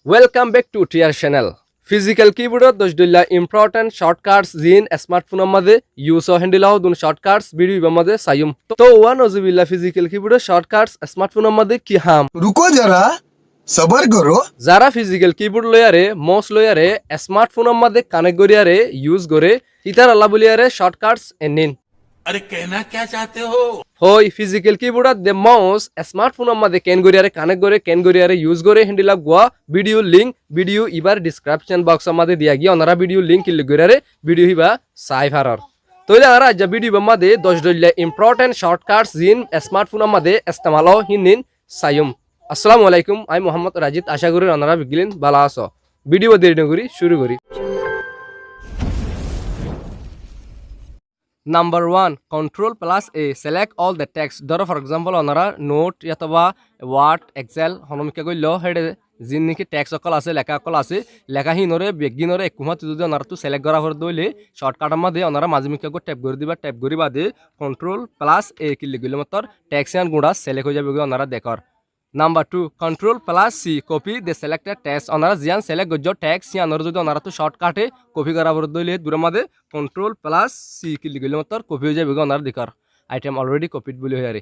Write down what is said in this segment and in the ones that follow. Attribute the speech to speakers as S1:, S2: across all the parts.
S1: Welcome back to TR channel. Physical keyboard dojdulla important shortcuts zin smartphone amade use handle ho dun shortcuts video amade sayum to one ozibilla physical keyboard shortcuts smartphone amade ki ham
S2: रुको जरा सबर करो
S1: jara physical keyboard loyare mouse loyare smartphone amade connect goriyare use gore itar alla boliyare shortcuts enin
S3: अरे कहना क्या चाहते हो
S1: Hoi physical keyboard de mouse smartphone amade ken goriyare connect gore ken goriyare use gore handle gua video link video ibar description box amade dia gi onara video link click goriyare video hiba sai farar toile ara ja video amade 10 dolle important shortcuts in smartphone amade istemalo hinin sayum assalamu alaikum I Muhammad Rajit asha kori onara bigilin bala aso video deri naguri shuru kori Number 1 Control plus A select all the text ধরো for example অনারা note অথবা word Excel হনমিকা কইলো হেডে জিন নিকি text অকল আছে লেখা অকল আছে লেখা হিনরে বেগিনরে একুমাত যদি অনারা তো সিলেক্ট করা করে দইলে শর্টকাট মধ্যে অনারা মাঝমিকা কো ট্যাপ করে দিবা ট্যাপ করি বাদে কন্ট্রোল প্লাস এ ক্লিক করলে মতর টেক্সট এন্ড গুড়া সিলেক্ট হয়ে যাবে অনারা দেখর Number 2 Control plus C copy the selected text অনারা জিয়ান সিলেক্ট গজ্জ টেক্সট ইয়ানর যদি অনারা তো শর্টকাটে কপি করা করে দইলে দূরের মধ্যে Control plus C ক্লিক করলে মতর কপি হয়ে যাবে অনারা দেখর আইটেম অলরেডি কপিড বলি হয়ারে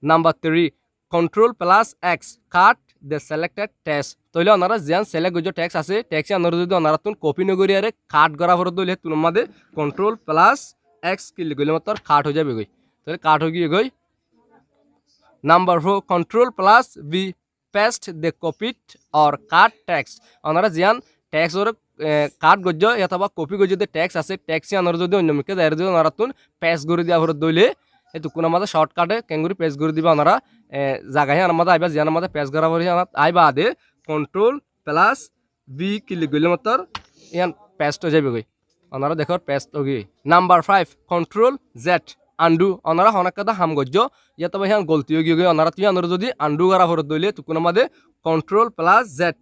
S1: Number 3 Control plus X cut the selected text তইলে অনারা জিয়ান সিলেক্ট গজ্জ টেক্সট আছে টেক্সট ইয়ানর যদি অনারা তুন কপি নগরিয়ারে কাট করা করে দইলে তুন মধ্যে Control plus X ক্লিক করলে মতর কাট হয়ে যাবে গই তাহলে কাট হয়ে গিয়ে গই Number 4 Control plus V paste the copied or cut text অনারা জিয়ান টেক্সট ওর কাট গজ্জ অথবা কপি গজ্জ যে টেক্সট আছে টেক্সট আনর যদি অন্যমিকে দাইর যদি অনারা তুন পেস্ট করে দিয়া হর দইলে এতু কোন আমাদের শর্টকাটে কেঙ্গুরি পেস্ট করে দিবা অনারা জায়গায় আমাদের আইবা জিয়ান আমাদের পেস্ট করা হরি আইবা আদে কন্ট্রোল প্লাস ভি ক্লিক করলে মতর ইয়ান পেস্ট হয়ে যাবে গই অনারা দেখো পেস্ট হগি Number 5 Control Z আন্ডু অনারা হনাকাদা হাম গজ্জ ইয়াতবা হিয়ান গলতি হয়ে গিয়ে অনারা তুই আনর যদি আন্ডু করা হর দইলে তুকুন আমাদের কন্ট্রোল প্লাস জেড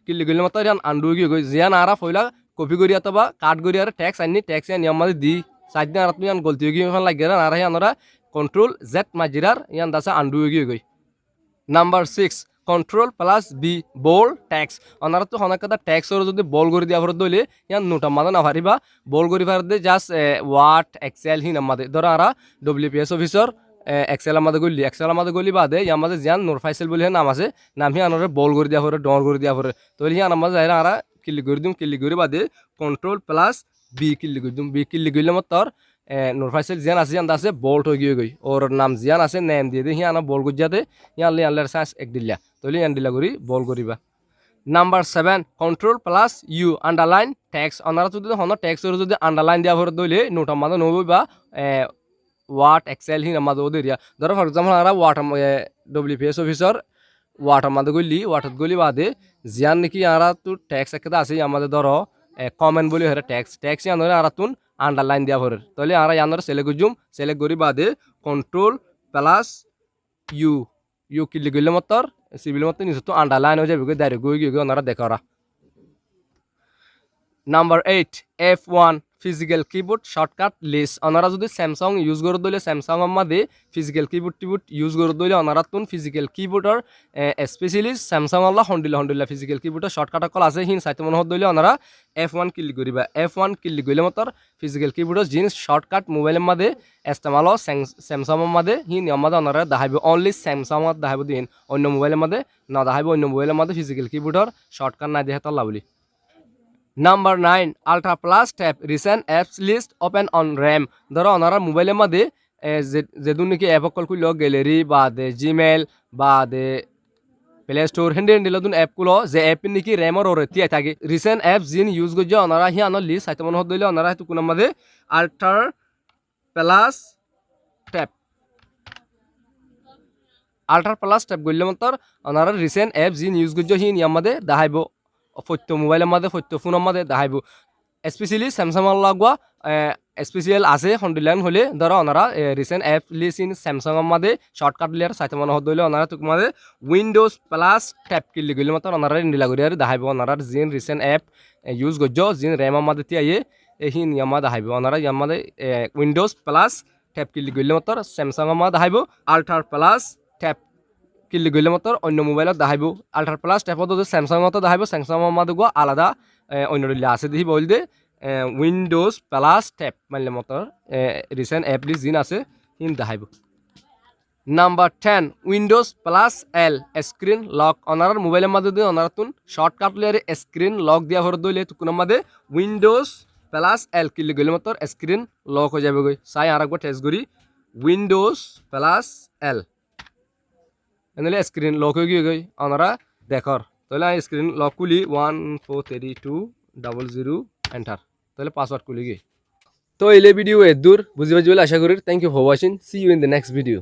S1: ক্লিক করলে মতো ইয়ান আন্ডু হয়ে গই জিয়ান আরা ফইলা কপি করি অথবা কাট করি আর ট্যাক্স আনি ট্যাক্স আনি আমাদের দি সাইড দিন আর তুই ইয়ান গলতি হয়ে গিয়ে লাগে আর হিয়ানরা কন্ট্রোল জেড মাজিরার ইয়ান দাসা আন্ডু হয়ে গিয়ে গই Number 6 Control plus B bold text অনারা তো হনাকাদা টেক্সট ওর যদি বল করে দিয়া হর দইলে ইয়ান নোটা মাদা না পারিবা বল করি পারদে জাস্ট ওয়ার্ড এক্সেল হিন আমাদের ধরো আরা ডব্লিউপিএস অফিসার এক্সেল আমাদের গলি এক্সেল আমাদের গলি বাদে আমাদের জিয়ান নোর ফাইসেল বলে নাম আছে নাম হি আনরে বল করে দিয়া হরে ডর করে দিয়া হরে তইলে হিয়ান আমাদের যাইরা আরা ক্লিক করে দিম ক্লিক করে বাদে কন্ট্রোল প্লাস বি ক্লিক করে দিম বি ক্লিক করলে মতর নোর ফাইসেল জিয়ান আছে জিয়ান আছে বল্ট হয়ে গিয়ে গই ওর নাম জিয়ান আছে নেম দিয়ে দিয়ে হিয়ান বল গুজাতে ইয়ান লে আনলে সাইন্স এক দিলা তইলে ইয়ান দিলা করি বল করিবা Number 7 Control plus U underline text অনারা যদি হন টেক্সট ওর যদি আন্ডারলাইন দিয়া হরে দইলে নোটা মাদা নবইবা ওয়ার্ড এক্সেল হিন আমাদের ওদের ধরো ফর এক্সাম্পল আমরা ওয়ার্ড ডব্লিউপিএস অফিসার ওয়ার্ড আমাদের গলি ওয়ার্ড গলি বাদে জিয়ান নাকি আমরা তো ট্যাক্স একটা আছে আমাদের ধরো কমেন্ট বলি হরে ট্যাক্স ট্যাক্স আনরে আর তুন আন্ডারলাইন দিয়া হরে তাহলে আমরা আনরে সিলেক্ট করজুম সিলেক্ট করি বাদে control plus U U click করলে মতর সিভিল মত নিচে তো আন্ডারলাইন হয়ে যাবে ডাইরেক্ট গই ওনারা দেখারা Number 8 F1 physical keyboard shortcut list অনারা যদি স্যামসাং ইউজ করে দইলে স্যামসাং আমাদের ফিজিক্যাল কিবোর্ড ইউজ করে দইলে অনারা তুন ফিজিক্যাল কিবোর্ডর স্পেশালি স্যামসাং আল্লাহ হন্ডিলা ফিজিক্যাল কিবোর্ডর শর্টকাট কল আছে হিন সাইতে মনে হদ দইলে অনারা F1 ক্লিক করিবা F1 ক্লিক কইলে মতর ফিজিক্যাল কিবোর্ডর জিন শর্টকাট মোবাইলের মধ্যে ইস্তেমাল স্যামসাং মধ্যে হিন আমাদের অনারা দেখাইবে অনলি স্যামসাং মধ্যে দেখাইব দিন অন্য মোবাইলের মধ্যে না দেখাইব অন্য মোবাইলের মধ্যে ফিজিক্যাল কিবোর্ডর শর্টকাট না দেখাত lovely Number 9 Ultra Plus tab recent apps list open on RAM ধরো ওনারা মোবাইলের মধ্যে যেদুন নাকি অ্যাপ কল খুললো গ্যালারি বা দে জিমেল বা দে প্লে স্টোর হেন্ডে হেন্ডেলদুন অ্যাপগুলো যে অ্যাপ নাকি র্যামর ওরে তিয়াই থাকে রিসেন্ট অ্যাপ জিন ইউজ করছে ওনারা হি আনার লিস্ট হাইতে মনে হত দইলে ওনারা হয়তো কোন মধ্যে আল্ট্রা প্লাস ট্যাব গইলে মতর ওনারা রিসেন্ট অ্যাপ জিন ইউজ করছে হি নিয়ামদে দেখাইব ফটো মোবাইলের মধ্যে ফটো ফোনের মধ্যে দেখাইব স্পেশালি স্যামসাং লাগোয়া স্পেশাল আছে হন্ডিলাইন হলে ধরো ওনারা recent app list in Samsung মধ্যে শর্টকাট লিয়ার সাইতে মনে হত ওনারা তোমাদের উইন্ডোজ প্লাস ট্যাব ক্লিক করলে মতো ওনারা ইন্ডিলা করি আর দেখাইব ওনারা জিন রিসেন্ট অ্যাপ ইউজ করছ জিন র্যাম মধ্যে তিয়াইয়ে এই নিয়মা দেখাইব ওনারা ইয়ার উইন্ডোজ প্লাস ট্যাব ক্লিক করলে মতো স্যামসাং মধ্যে দেখাইব আল্ট্রা প্লাস ট্যাব কিল্লি গইলে মতর অন্য মোবাইলত দেখাইব আল্ট্রা প্লাস ট্যাপত স্যামসাংত দেখাইব স্যামসাংৰ মাদে গো আলাদা অন্য দিলে আছে দেখি বল দে উইন্ডোজ প্লাস ট্যাপ মানলে মতর রিসেন্ট অ্যাপ লিস্ট জিন আছে হিন দেখাইব number 10 Windows plus L screen lock honour মোবাইলের মাঝে দিয়ে অনারাতুন শর্টকাট লিয়ারে স্ক্রিন লক দিয়া হর দইলে তুকুনের মাঝে Windows plus L কিল্লি গইলে মতর screen lock হয়ে যাবে গই চাই আর একবার টেস্ট করি Windows plus L এনেলে screen lock হয়ে গিয়ে গই অনারা দেখর তাহলে স্ক্রিন লক খুলি 143200 এন্টার তাহলে পাসওয়ার্ড খুলি গই তো এলে ভিডিও এ দূর বুঝি পাইছি বলে আশা করি thank you for watching see you in the next video